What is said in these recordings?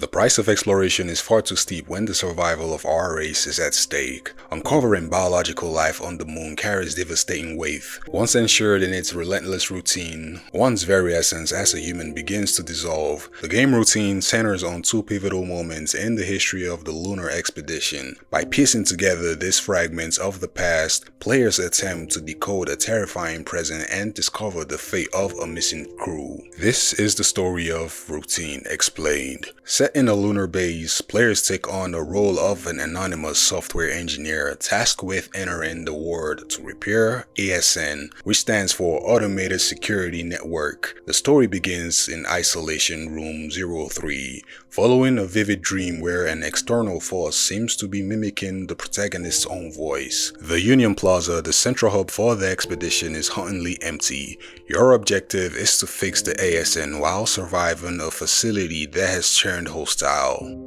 The price of exploration is far too steep when the survival of our race is at stake. Uncovering biological life on the moon carries devastating weight. Once ensured in its relentless routine, one's very essence as a human begins to dissolve. The game routine centers on two pivotal moments in the history of the lunar expedition. By piecing together these fragments of the past, players attempt to decode a terrifying present and discover the fate of a missing crew. This is the story of Routine Explained. Set in a lunar base, players take on the role of an anonymous software engineer tasked with entering the word to repair ASN, which stands for Automated Security Network. The story begins in Isolation Room 03, following a vivid dream where an external force seems to be mimicking the protagonist's own voice. The Union Plaza, the central hub for the expedition, is hauntingly empty. Your objective is to fix the ASN while surviving a facility that has turned hostile.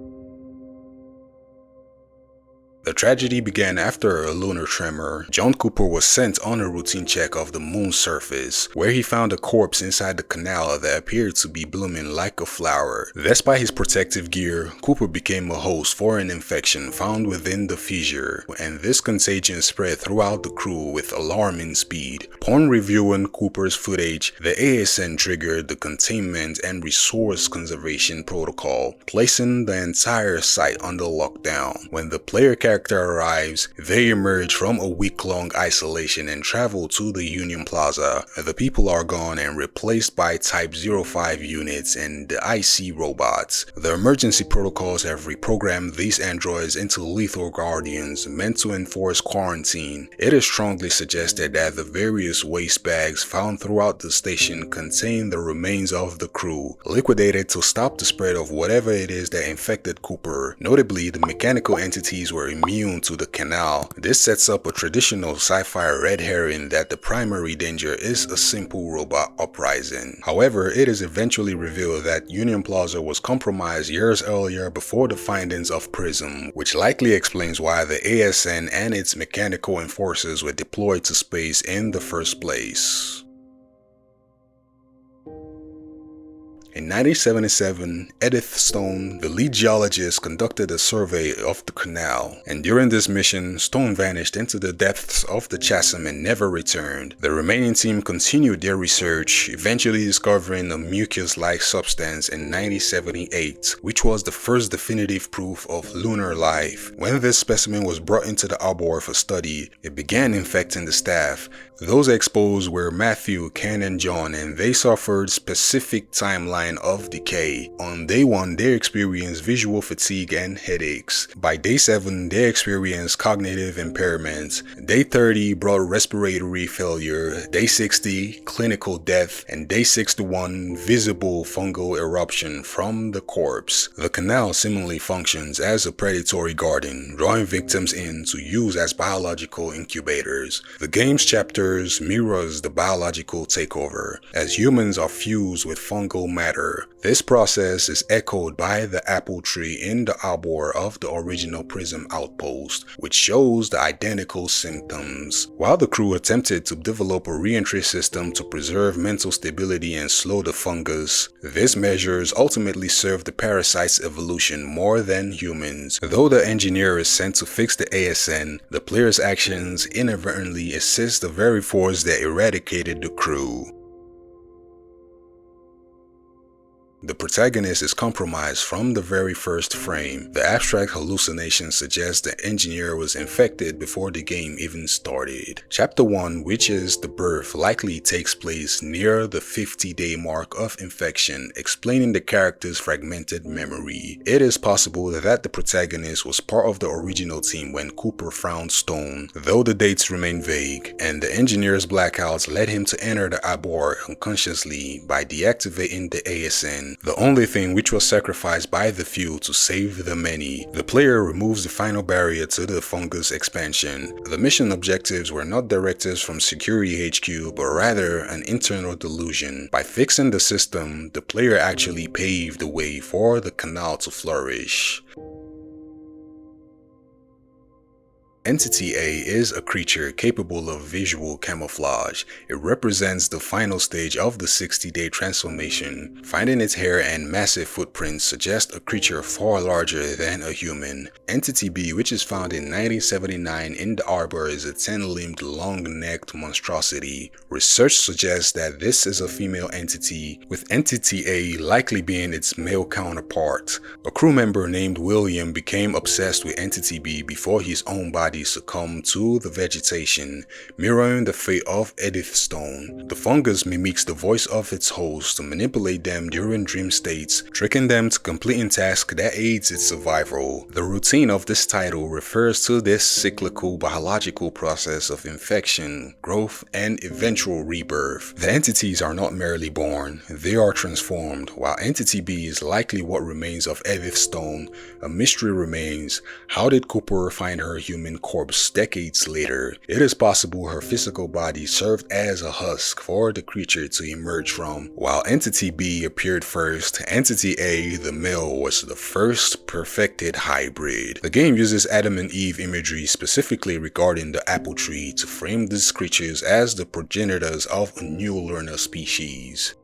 The tragedy began after a lunar tremor. John Cooper was sent on a routine check of the moon's surface, where he found a corpse inside the canal that appeared to be blooming like a flower. Despite his protective gear, Cooper became a host for an infection found within the fissure, and this contagion spread throughout the crew with alarming speed. Upon reviewing Cooper's footage, the ASN triggered the containment and resource conservation protocol, placing the entire site under lockdown. When the player character arrives, they emerge from a week-long isolation and travel to the Union Plaza. The people are gone and replaced by Type 05 units and the IC robots. The emergency protocols have reprogrammed these androids into lethal guardians meant to enforce quarantine. It is strongly suggested that the various waste bags found throughout the station contain the remains of the crew, liquidated to stop the spread of whatever it is that infected Cooper. Notably, the mechanical entities were immune to the canal. This sets up a traditional sci-fi red herring that the primary danger is a simple robot uprising. However, it is eventually revealed that Union Plaza was compromised years earlier before the findings of Prism, which likely explains why the ASN and its mechanical enforcers were deployed to space in the first place. In 1977, Edith Stone, the lead geologist, conducted a survey of the canal, and during this mission, Stone vanished into the depths of the chasm and never returned. The remaining team continued their research, eventually discovering a mucus-like substance in 1978, which was the first definitive proof of lunar life. When this specimen was brought into the arbor for study, it began infecting the staff. Those exposed were Matthew, Ken, and John, and they suffered specific timeline of decay. On day 1, they experienced visual fatigue and headaches. By day 7, they experienced cognitive impairment. Day 30 brought respiratory failure. Day 60, clinical death, and day 61, visible fungal eruption from the corpse. The canal similarly functions as a predatory garden, drawing victims in to use as biological incubators. The game's chapter mirrors the biological takeover, as humans are fused with fungal matter. This process is echoed by the apple tree in the arbor of the original Prism outpost, which shows the identical symptoms. While the crew attempted to develop a re-entry system to preserve mental stability and slow the fungus, these measures ultimately serve the parasite's evolution more than humans. Though the engineer is sent to fix the ASN, the player's actions inadvertently assist the very force that eradicated the crew. The protagonist is compromised from the very first frame. The abstract hallucination suggests the engineer was infected before the game even started. Chapter 1, which is the birth, likely takes place near the 50-day mark of infection, explaining the character's fragmented memory. It is possible that the protagonist was part of the original team when Cooper found Stone, though the dates remain vague, and the engineer's blackouts led him to enter the arbor unconsciously by deactivating the ASN. The only thing which was sacrificed by the few to save the many. The player removes the final barrier to the fungus expansion. The mission objectives were not directives from Security HQ, but rather an internal delusion. By fixing the system, the player actually paved the way for the canal to flourish. Entity A is a creature capable of visual camouflage. It represents the final stage of the 60-day transformation. Finding its hair and massive footprints suggest a creature far larger than a human. Entity B, which is found in 1979 in the arbor, is a 10-limbed, long-necked monstrosity. Research suggests that this is a female entity, with Entity A likely being its male counterpart. A crew member named William became obsessed with Entity B before his own body succumbed to the vegetation, mirroring the fate of Edith Stone. The fungus mimics the voice of its host to manipulate them during dream states, tricking them to completing tasks that aids its survival. The routine of this title refers to this cyclical biological process of infection, growth, and eventual rebirth. The entities are not merely born, they are transformed. While Entity B is likely what remains of Edith Stone, a mystery remains. How did Cooper find her human corpse decades later? It is possible her physical body served as a husk for the creature to emerge from. While Entity B appeared first, Entity A, the male, was the first perfected hybrid. The game uses Adam and Eve imagery specifically regarding the apple tree to frame these creatures as the progenitors of a new lunar species.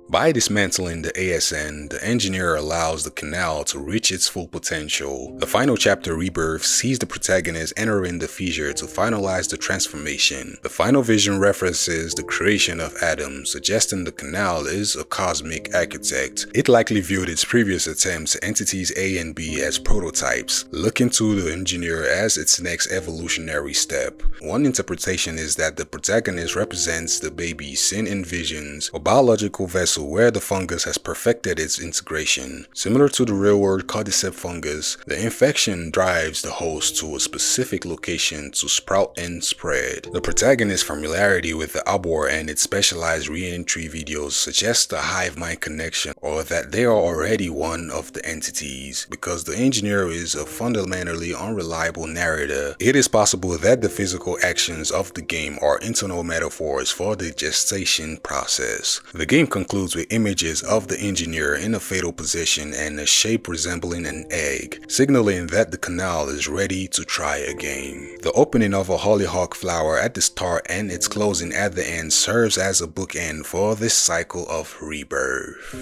By dismantling the ASN, the engineer allows the canal to reach its full potential. The final chapter, Rebirth, sees the protagonist entering the fissure to finalize the transformation. The final vision references the creation of Adam, suggesting the canal is a cosmic architect. It likely viewed its previous attempts, entities A and B, as prototypes, looking to the engineer as its next evolutionary step. One interpretation is that the protagonist represents the baby Sin envisions, a biological vessel where the fungus has perfected its integration. Similar to the real-world cordyceps fungus, the infection drives the host to a specific location to sprout and spread. The protagonist's familiarity with the arbor and its specialized re-entry videos suggests a hive mind connection, or that they are already one of the entities. Because the engineer is a fundamentally unreliable narrator, it is possible that the physical actions of the game are internal metaphors for the gestation process. The game concludes with images of the engineer in a fetal position and a shape resembling an egg, signaling that the canal is ready to try again. The opening of a hollyhock flower at the start and its closing at the end serves as a bookend for this cycle of rebirth.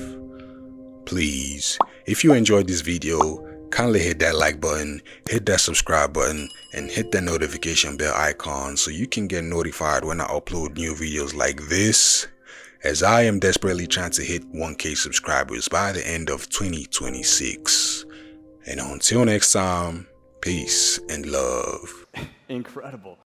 Please, if you enjoyed this video, kindly hit that like button, hit that subscribe button, and hit that notification bell icon so you can get notified when I upload new videos like this, as I am desperately trying to hit 1K subscribers by the end of 2026. And until next time, peace and love. Incredible.